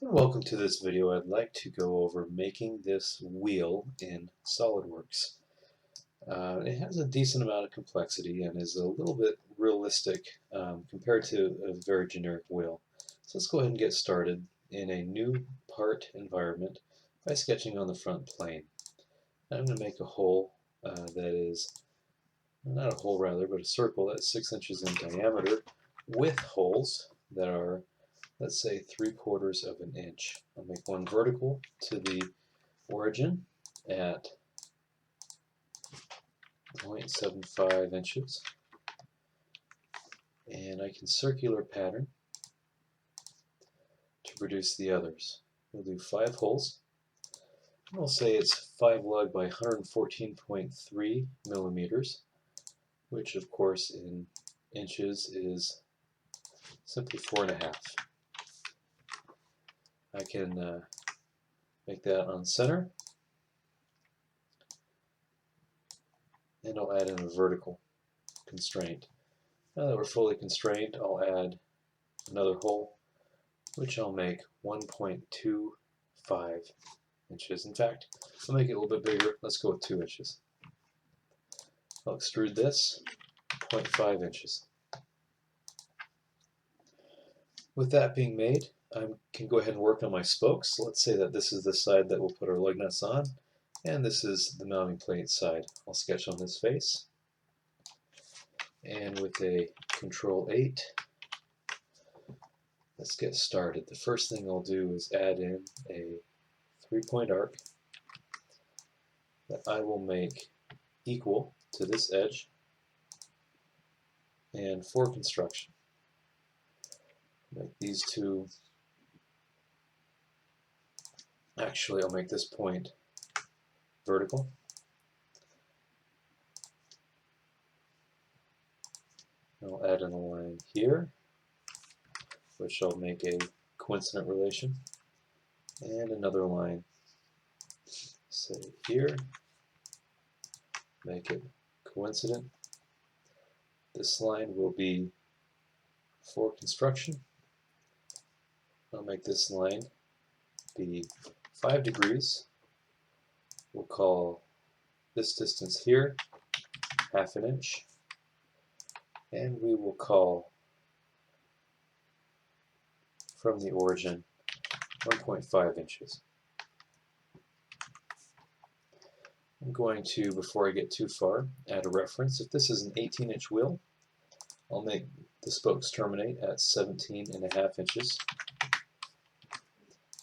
Welcome to this video. I'd like to go over making this wheel in SolidWorks. It has a decent amount of complexity and is a little bit realistic compared to a very generic wheel. So let's go ahead and get started in a new part environment by sketching on the front plane. I'm going to make a hole that is, not a hole rather, but a circle that's 6 inches in diameter with holes that are, let's say, 3/4 of an inch. I'll make one vertical to the origin at 0.75 inches, and I can circular pattern to produce the others. We'll do 5 holes. We'll say it's 5 lug by 114.3 millimeters, which of course in inches is simply 4.5. I can make that on center, and I'll add in a vertical constraint. Now that we're fully constrained, I'll add another hole, which I'll make 1.25 inches. In fact, I'll make it a little bit bigger. Let's go with 2 inches. I'll extrude this 0.5 inches. With that being made, I can go ahead and work on my spokes. Let's say that this is the side that we'll put our lug nuts on, and this is the mounting plate side. I'll sketch on this face, and with a Control-8, let's get started. The first thing I'll do is add in a 3-point arc that I will make equal to this edge, and for construction, make these two, actually I'll make this point vertical. I'll add in a line here, which I'll make a coincident relation, and another line, say here, make it coincident. This line will be for construction. I'll make this line be 5 degrees. We'll call this distance here 1/2 inch, and we will call from the origin 1.5 inches. I'm going to, before I get too far, add a reference. If this is an 18-inch wheel, I'll make the spokes terminate at 17.5 inches.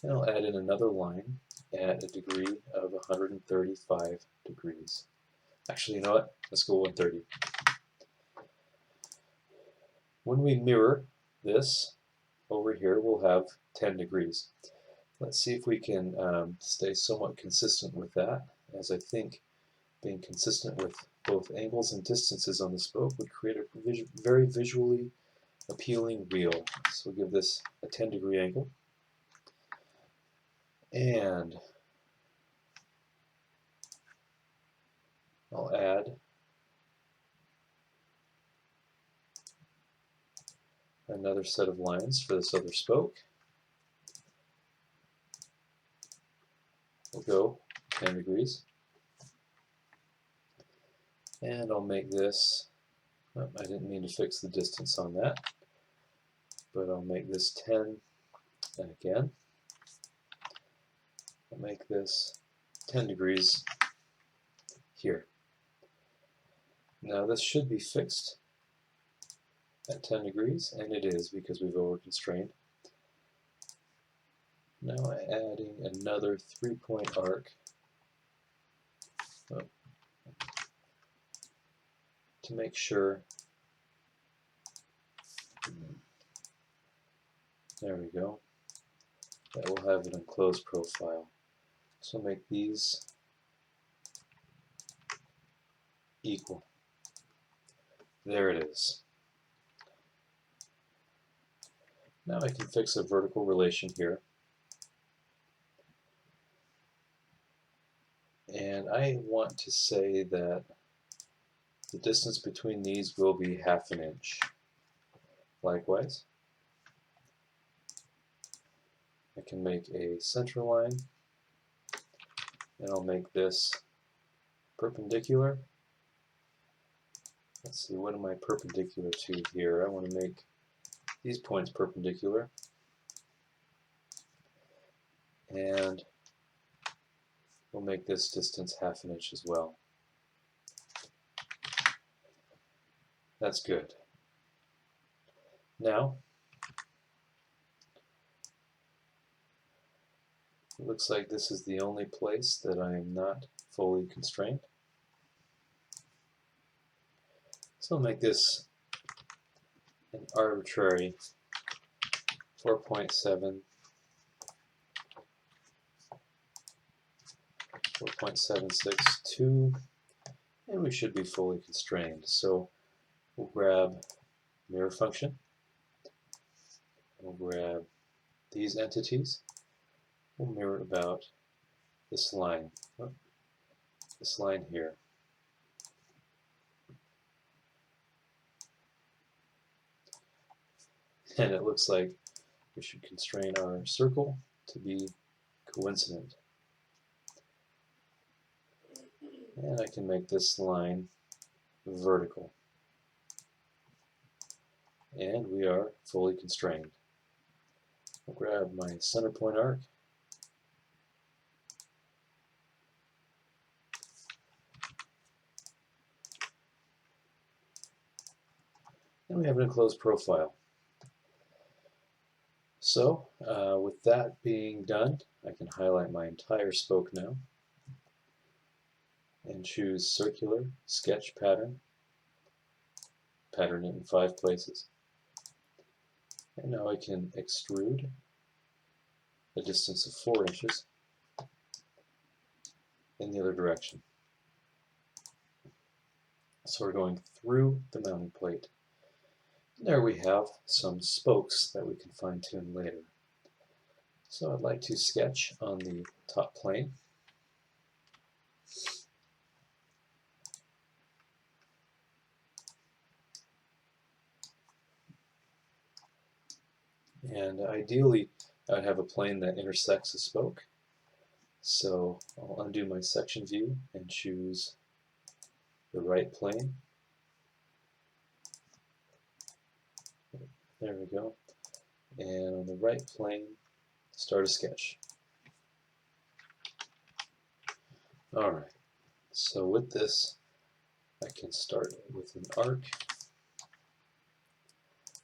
And I'll add in another line at a degree of 135 degrees. Actually, you know what? Let's go 130. When we mirror this over here, we'll have 10 degrees. Let's see if we can stay somewhat consistent with that, as I think being consistent with both angles and distances on the spoke would create a very visually appealing wheel. So we'll give this a 10-degree angle, and I'll add another set of lines for this other spoke. We'll go 10 degrees. And I'll make this, oh, I didn't mean to fix the distance on that, but I'll make this 10, and again, I'll make this 10 degrees here. Now this should be fixed at 10 degrees, and it is because we've over-constrained. Now adding another 3-point arc to make sure, there we go, that will have an enclosed profile. So make these equal. There it is. Now I can fix a vertical relation here. And I want to say that the distance between these will be 1/2 inch. Likewise, I can make a center line, and I'll make this perpendicular. Let's see, what am I perpendicular to here? I want to make these points perpendicular, and we'll make this distance ½ inch as well. That's good. Now, it looks like this is the only place that I am not fully constrained. So I'll make this an arbitrary 4.7, 4.762, and we should be fully constrained. So we'll grab mirror function, we'll grab these entities, we'll mirror about this line, here. And it looks like we should constrain our circle to be coincident. And I can make this line vertical. And we are fully constrained. I'll grab my center point arc. And we have an enclosed profile. So, with that being done, I can highlight my entire spoke now and choose circular sketch pattern, pattern it in 5 places. And now I can extrude a distance of 4 inches in the other direction. So we're going through the mounting plate. There we have some spokes that we can fine-tune later. So I'd like to sketch on the top plane. And ideally, I'd have a plane that intersects a spoke. So I'll undo my section view and choose the right plane. There we go. And on the right plane, start a sketch. Alright, so with this, I can start with an arc.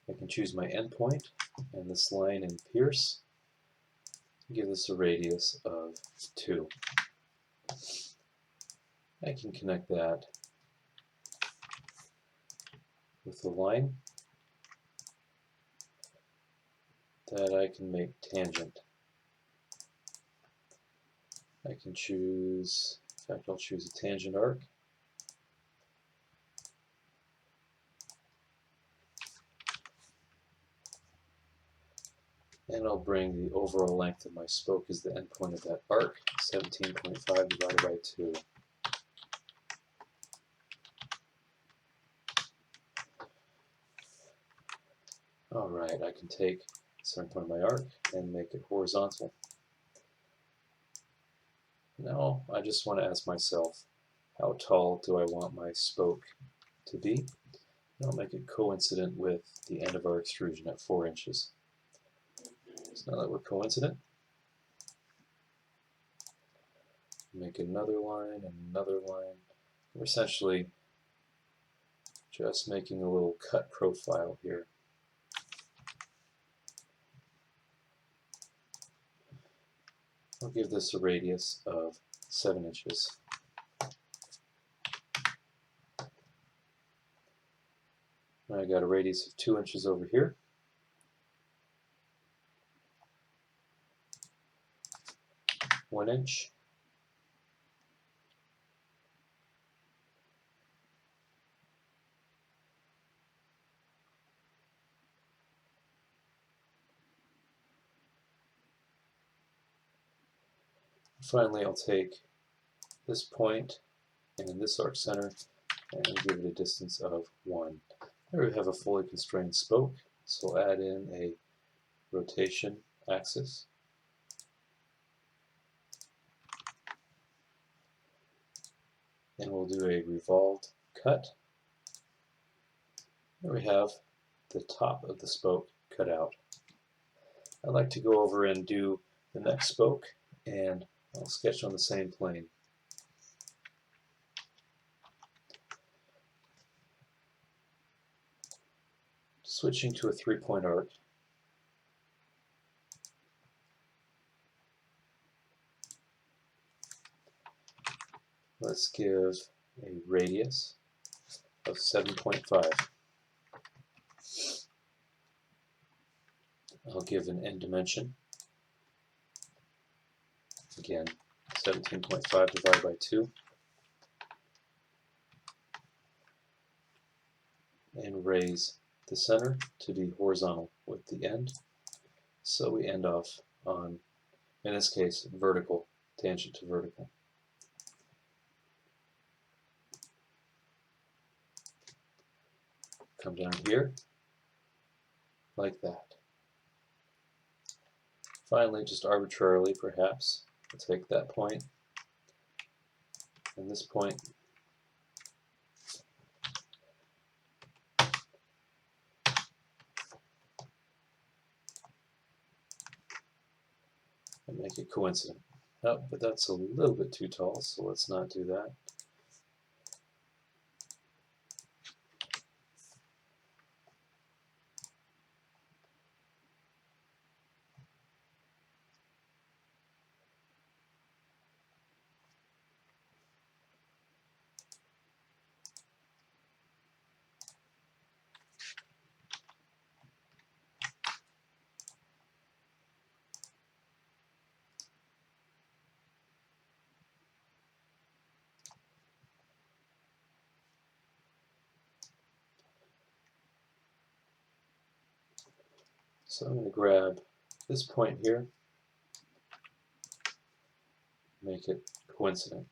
I can choose my endpoint and this line and pierce. Give this a radius of 2. I can connect that with a line that I can make tangent. I can choose, in fact I'll choose a tangent arc. And I'll bring the overall length of my spoke as the endpoint of that arc, 17.5 divided by 2. Alright, I can take the center point of my arc and make it horizontal. Now I just want to ask myself, how tall do I want my spoke to be? And I'll make it coincident with the end of our extrusion at 4 inches. So now that we're coincident, make another line and another line. We're essentially just making a little cut profile here. I'll give this a radius of 7 inches. And I got a radius of 2 inches over here. One inch. Finally, I'll take this point and this arc center and give it a distance of 1. There we have a fully constrained spoke, so I'll add in a rotation axis. and we'll do a revolved cut. There we have the top of the spoke cut out. I'd like to go over and do the next spoke, and I'll sketch on the same plane. Switching to a 3-point arc. Let's give a radius of 7.5. I'll give an end dimension. Again, 17.5 divided by 2. And raise the center to be horizontal with the end. So we end off on, in this case, vertical, tangent to vertical. Come down here, like that. Finally, just arbitrarily, perhaps, we'll take that point and this point, and make it coincident. Oh, but that's a little bit too tall, so let's not do that. So I'm going to grab this point here, make it coincident.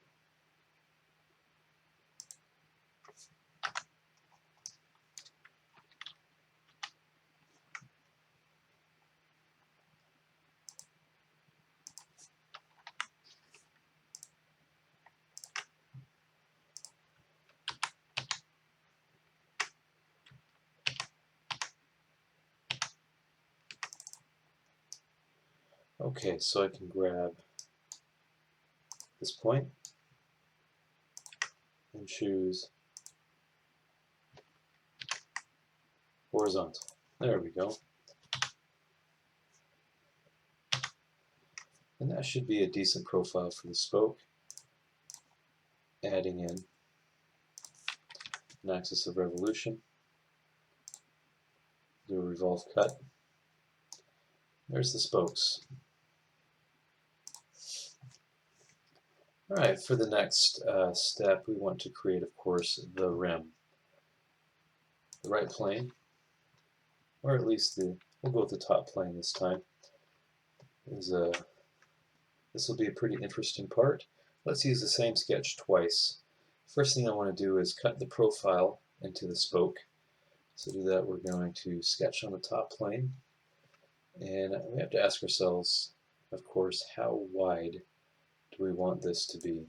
Okay, so I can grab this point and choose horizontal. There we go. And that should be a decent profile for the spoke. Adding in an axis of revolution. Do a revolve cut. There's the spokes. Alright, for the next step, we want to create, of course, the rim. The right plane, or at least we'll go with the top plane this time. This will be a pretty interesting part. Let's use the same sketch twice. First thing I want to do is cut the profile into the spoke. So to do that, we're going to sketch on the top plane. And we have to ask ourselves, of course, how wide do we want this to be?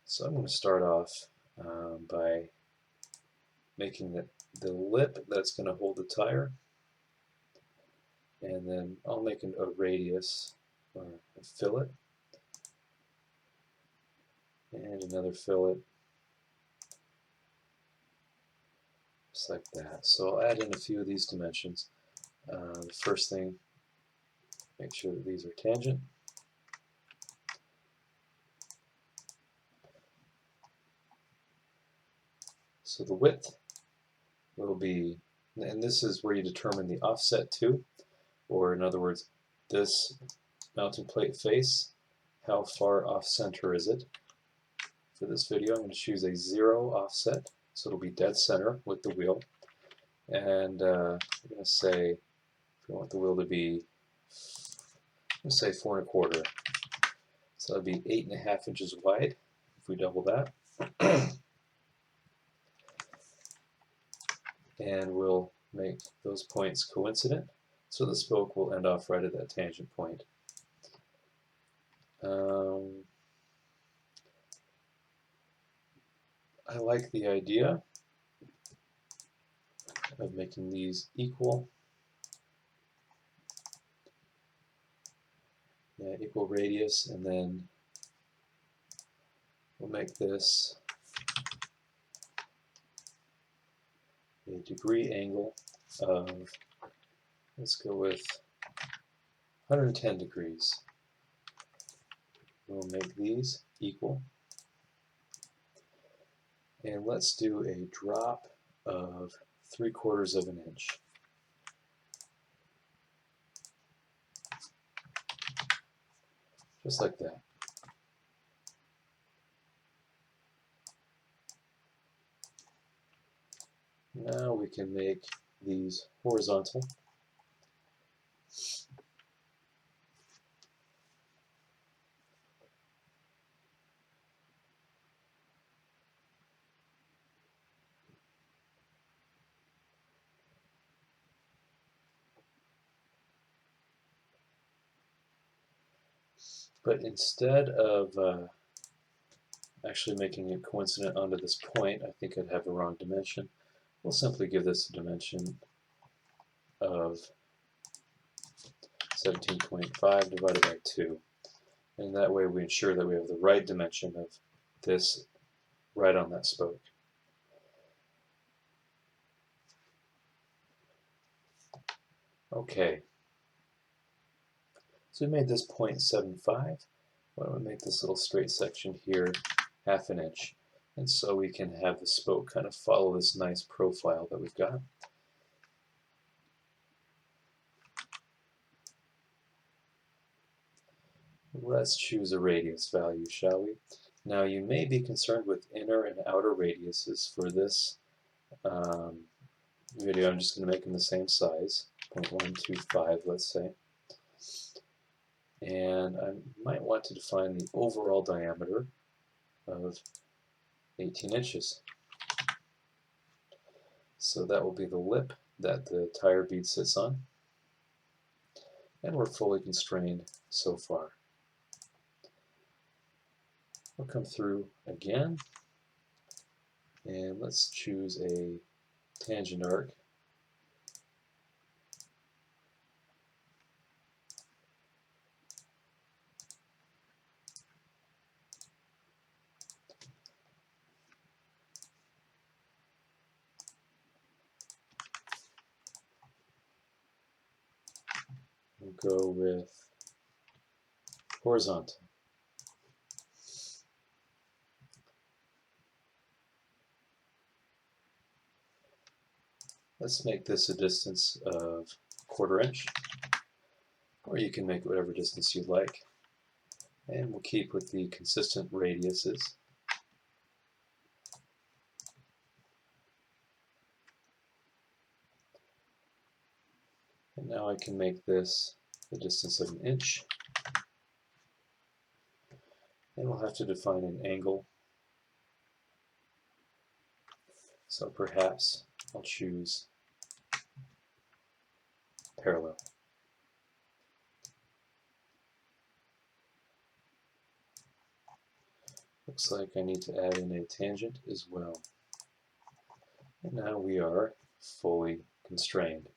So I'm going to start off by making the lip that's going to hold the tire, and then I'll make a radius or a fillet, and another fillet, just like that. So I'll add in a few of these dimensions. The first thing, make sure that these are tangent. So the width will be, and this is where you determine the offset to, or in other words, this mounting plate face, how far off center is it? For this video, I'm going to choose a 0 offset, so it'll be dead center with the wheel. And we're going to say, if we want the wheel to be, I'm going to say 4 1/4. So that'd be 8.5 inches wide if we double that. And we'll make those points coincident, so the spoke will end off right at that tangent point. I like the idea of making these equal. Yeah, equal radius, and then we'll make this a degree angle of, let's go with 110 degrees. We'll make these equal. And let's do a drop of 3/4 of an inch. Just like that. Now we can make these horizontal. But instead of actually making it coincident onto this point, I think I'd have the wrong dimension. We'll simply give this a dimension of 17.5 divided by 2. And that way we ensure that we have the right dimension of this right on that spoke. Okay. So we made this 0.75. Why don't we make this little straight section here 1/2 an inch? And so we can have the spoke kind of follow this nice profile that we've got. Let's choose a radius value, shall we? Now you may be concerned with inner and outer radiuses for this video. I'm just going to make them the same size, 0.125 let's say. And I might want to define the overall diameter of 18 inches. So that will be the lip that the tire bead sits on. And we're fully constrained so far. We'll come through again, and let's choose a tangent arc. We'll go with horizontal. Let's make this a distance of 1/4 inch, or you can make it whatever distance you'd like. And we'll keep with the consistent radiuses. And now I can make this the distance of 1 inch. And we'll have to define an angle. So perhaps I'll choose parallel. Looks like I need to add in a tangent as well. And now we are fully constrained.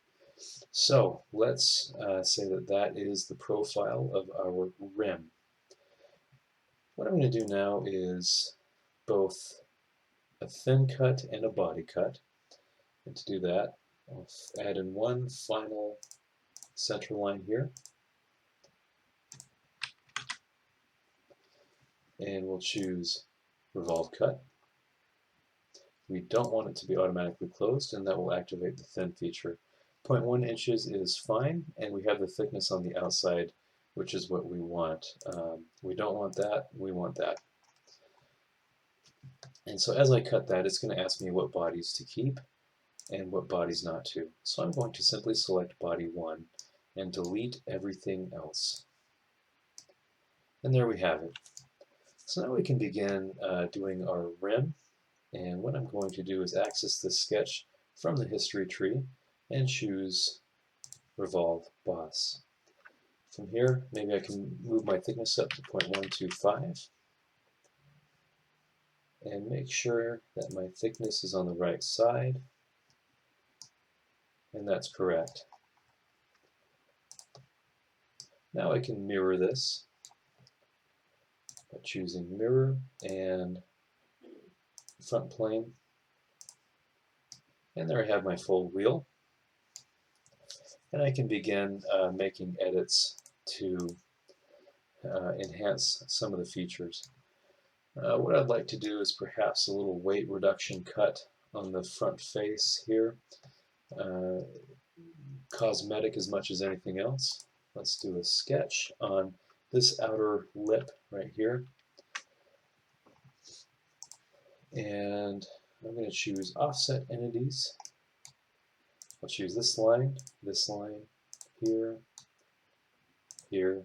So let's say that that is the profile of our rim. What I'm going to do now is both a thin cut and a body cut. And to do that, I'll add in one final center line here. And we'll choose revolve cut. We don't want it to be automatically closed, and that will activate the thin feature. 0.1 inches is fine, and we have the thickness on the outside, which is what we want. We don't want that, we want that. And so as I cut that, it's going to ask me what bodies to keep and what bodies not to. So I'm going to simply select body 1 and delete everything else. And there we have it. So now we can begin doing our rim. And what I'm going to do is access this sketch from the history tree and choose Revolve Boss. From here, maybe I can move my thickness up to 0.125. and make sure that my thickness is on the right side, and that's correct. Now I can mirror this by choosing mirror and front plane, and there I have my full wheel, and I can begin making edits to enhance some of the features. What I'd like to do is perhaps a little weight reduction cut on the front face here. Cosmetic as much as anything else. Let's do a sketch on this outer lip right here. And I'm going to choose offset entities. I'll choose this line, here, here,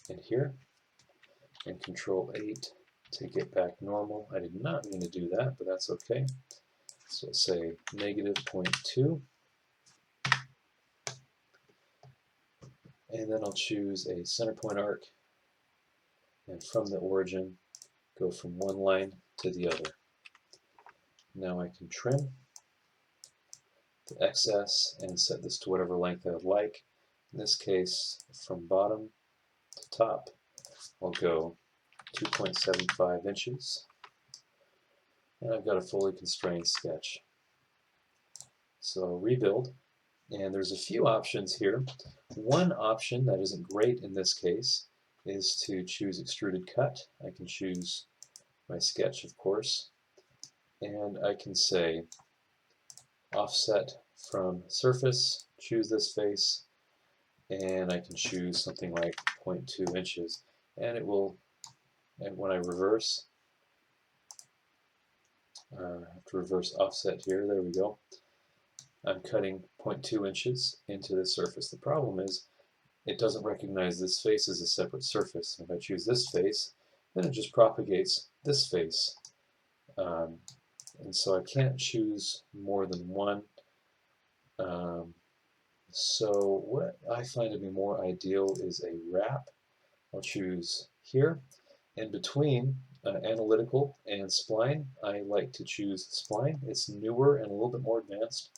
and here, and Control 8 to get back normal. I did not mean to do that, but that's okay. So let's say -0.2. And then I'll choose a center point arc, and from the origin, go from one line to the other. Now I can trim the excess and set this to whatever length I would like. In this case, from bottom to top, I'll go 2.75 inches. And I've got a fully constrained sketch. So I'll rebuild, and there's a few options here. One option that isn't great in this case is to choose extruded cut. I can choose my sketch, of course, and I can say offset from surface, choose this face, and I can choose something like 0.2 inches, and it will, and when I reverse, I have to reverse offset here, there we go. I'm cutting 0.2 inches into the surface. The problem is it doesn't recognize this face as a separate surface. If I choose this face, then it just propagates this face. And so I can't choose more than one. So what I find to be more ideal is a wrap. I'll choose here. In between analytical and spline, I like to choose spline. It's newer and a little bit more advanced.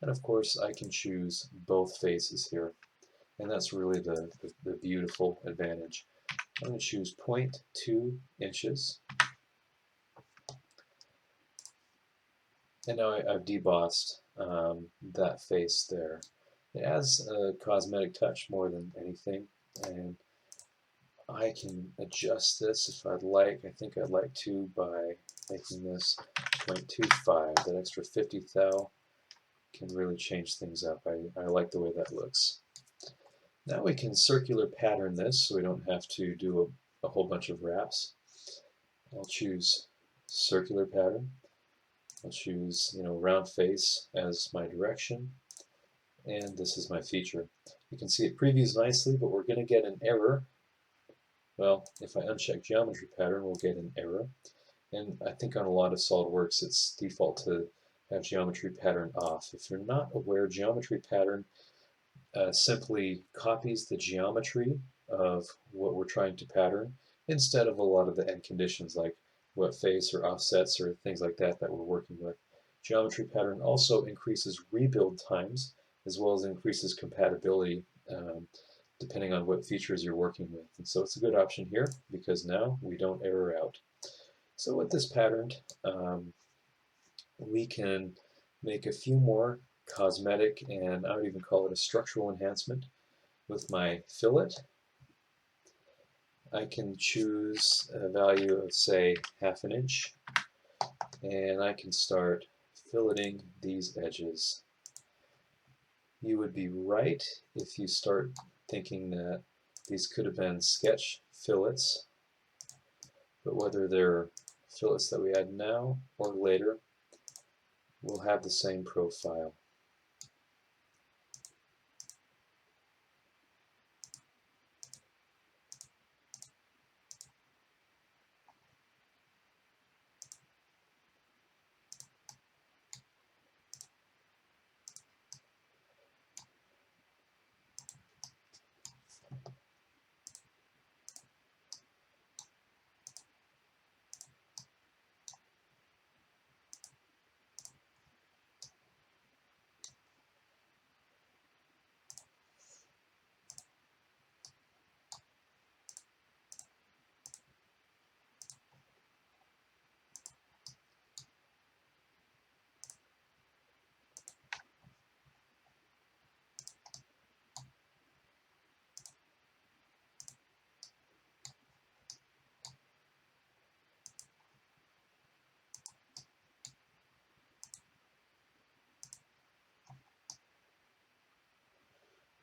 And of course, I can choose both faces here. And that's really the beautiful advantage. I'm going to choose 0.2 inches. And now I've debossed that face there. It adds a cosmetic touch more than anything. And I can adjust this if I'd like. I think I'd like to by making this 0.25. That extra 50 thou can really change things up. I like the way that looks. Now we can circular pattern this so we don't have to do a whole bunch of wraps. I'll choose circular pattern. I'll choose round face as my direction, and this is my feature. You can see it previews nicely, but we're going to get an error. Well, if I uncheck geometry pattern, we'll get an error. And I think on a lot of SolidWorks, it's default to have geometry pattern off. If you're not aware, geometry pattern simply copies the geometry of what we're trying to pattern instead of a lot of the end conditions like what face or offsets or things like that we're working with. Geometry pattern also increases rebuild times as well as increases compatibility depending on what features you're working with. And so it's a good option here because now we don't error out. So with this pattern, we can make a few more cosmetic, and I would even call it a structural enhancement with my fillet. I can choose a value of, say, 1/2 inch, and I can start filleting these edges. You would be right if you start thinking that these could have been sketch fillets, but whether they're fillets that we add now or later, will have the same profile.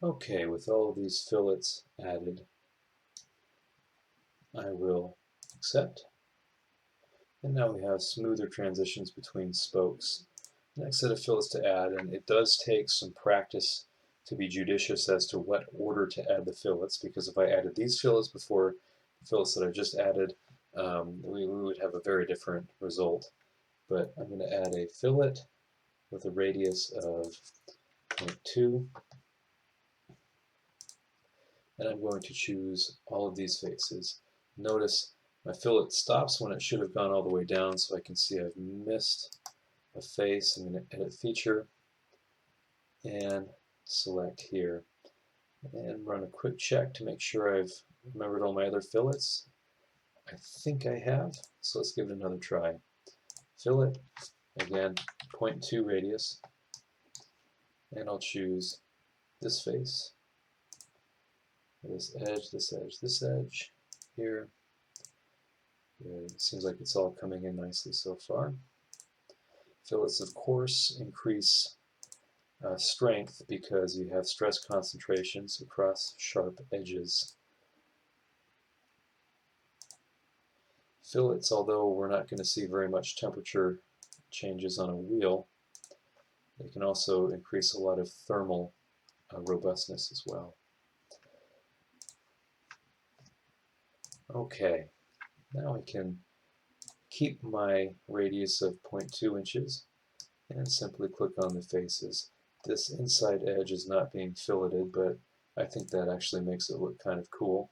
Okay, with all of these fillets added, I will accept. And now we have smoother transitions between spokes. Next set of fillets to add, and it does take some practice to be judicious as to what order to add the fillets, because if I added these fillets before the fillets that I just added, we would have a very different result. But I'm going to add a fillet with a radius of 0.2, and I'm going to choose all of these faces. Notice my fillet stops when it should have gone all the way down, so I can see I've missed a face. I'm going to edit feature and select here and run a quick check to make sure I've remembered all my other fillets. I think I have, so let's give it another try. Fillet, again, 0.2 radius, and I'll choose this face, this edge, this edge, this edge, here. It seems like it's all coming in nicely so far. Fillets, of course, increase strength because you have stress concentrations across sharp edges. Fillets, although we're not going to see very much temperature changes on a wheel, they can also increase a lot of thermal robustness as well. Okay, now I can keep my radius of 0.2 inches and simply click on the faces. This inside edge is not being filleted, but I think that actually makes it look kind of cool.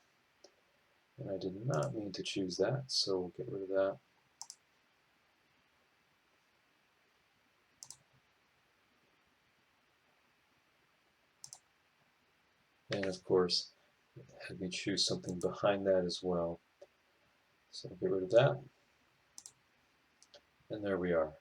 And I did not mean to choose that, so we'll get rid of that. And of course, it had me choose something behind that as well. So I'll get rid of that. And there we are.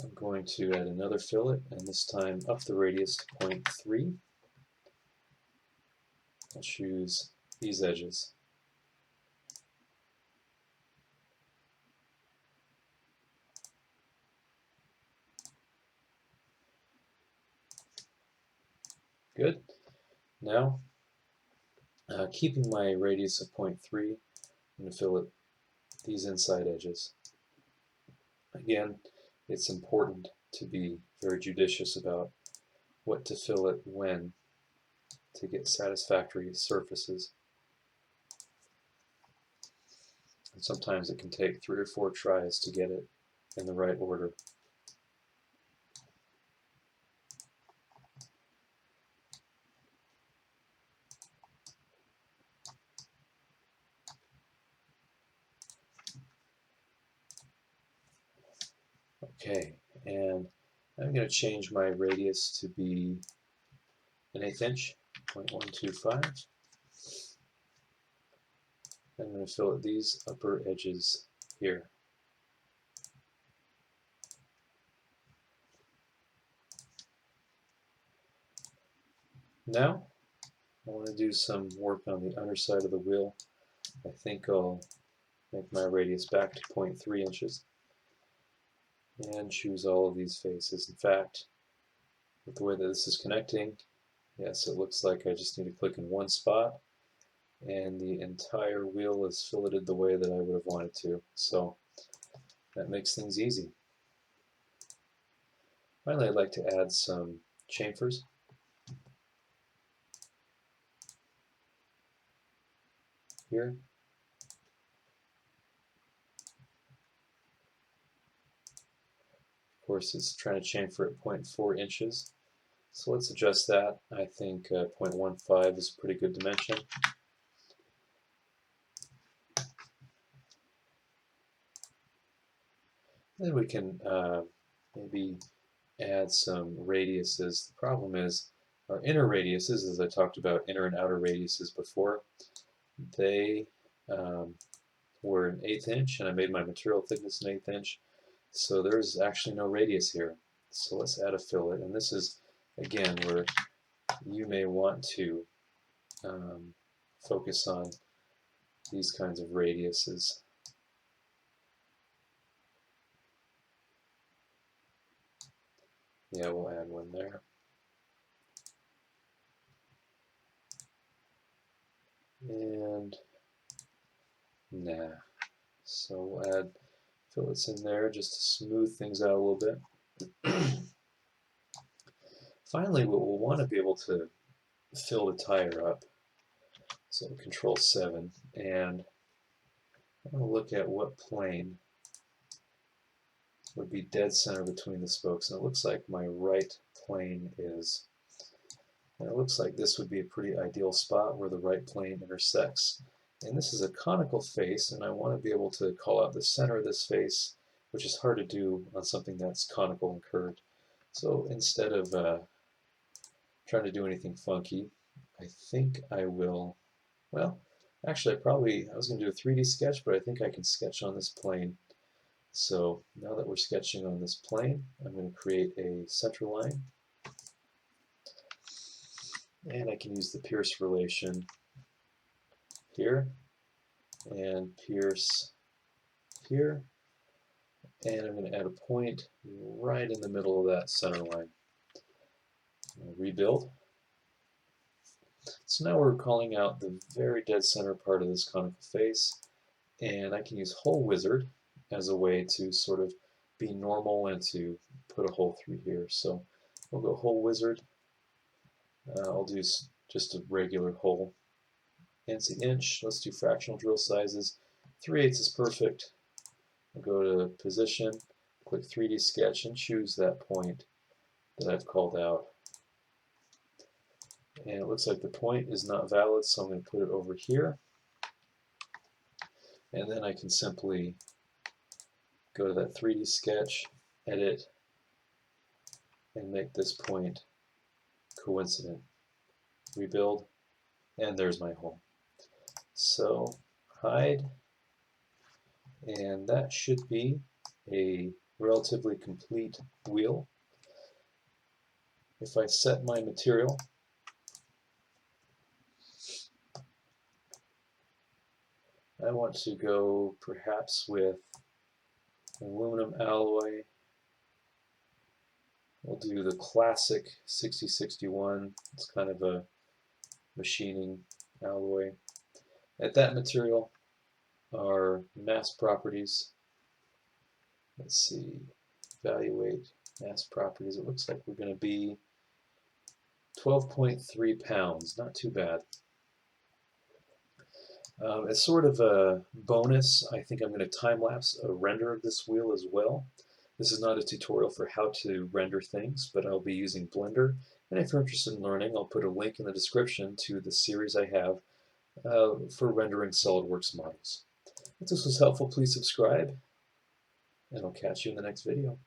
I'm going to add another fillet, and this time up the radius to 0.3. I'll choose these edges. Good. Now, keeping my radius of 0.3, I'm going to fillet these inside edges. Again, it's important to be very judicious about what to fillet when to get satisfactory surfaces. And sometimes it can take 3 or 4 tries to get it in the right order. Okay, and I'm going to change my radius to be 1/8 inch, 0.125. I'm going to fillet these upper edges here. Now, I want to do some work on the underside of the wheel. I think I'll make my radius back to 0.3 inches and choose all of these faces. In fact, with the way that this is connecting, yes, it looks like I just need to click in one spot and the entire wheel is filleted the way that I would have wanted to. So that makes things easy. Finally, I'd like to add some chamfers. Here. Of course, it's trying to chamfer at 0.4 inches. So let's adjust that. I think 0.15 is a pretty good dimension. Then we can maybe add some radiuses. The problem is our inner radiuses, as I talked about inner and outer radiuses before, they were an 1/8 inch, and I made my material thickness an 1/8 inch. So there's actually no radius here. So let's add a fillet, and this is again where you may want to focus on these kinds of radiuses. Yeah, we'll add one there. And nah. So we'll add fillets in there just to smooth things out a little bit. Finally, we'll want to be able to fill the tire up. So Control 7, and I'm going to look at what plane would be dead center between the spokes, and it looks like my right plane is. And it looks like this would be a pretty ideal spot where the right plane intersects. And this is a conical face, and I want to be able to call out the center of this face, which is hard to do on something that's conical and curved. So instead of trying to do anything funky, I think I will, well, actually I was going to do a 3D sketch, but I think I can sketch on this plane. So now that we're sketching on this plane, I'm going to create a center line. And I can use the pierce relation here, and pierce here. And I'm going to add a point right in the middle of that center line. Rebuild. So now we're calling out the very dead center part of this conical face, and I can use Hole Wizard as a way to sort of be normal and to put a hole through here. So we'll go Hole Wizard. I'll do just a regular hole. Fancy inch. Let's do fractional drill sizes. 3/8 is perfect. I'll go to Position, click 3D Sketch, and choose that point that I've called out. And it looks like the point is not valid, so I'm going to put it over here. And then I can simply go to that 3D sketch, edit, and make this point coincident. Rebuild, and there's my hole. So hide, and that should be a relatively complete wheel. If I set my material, I want to go perhaps with aluminum alloy. We'll do the classic 6061. It's kind of a machining alloy. At that material are mass properties. Let's see, evaluate mass properties. It looks like we're going to be 12.3 pounds, not too bad. As sort of a bonus, I think I'm going to time-lapse a render of this wheel as well. This is not a tutorial for how to render things, but I'll be using Blender. And if you're interested in learning, I'll put a link in the description to the series I have for rendering SolidWorks models. If this was helpful, please subscribe, and I'll catch you in the next video.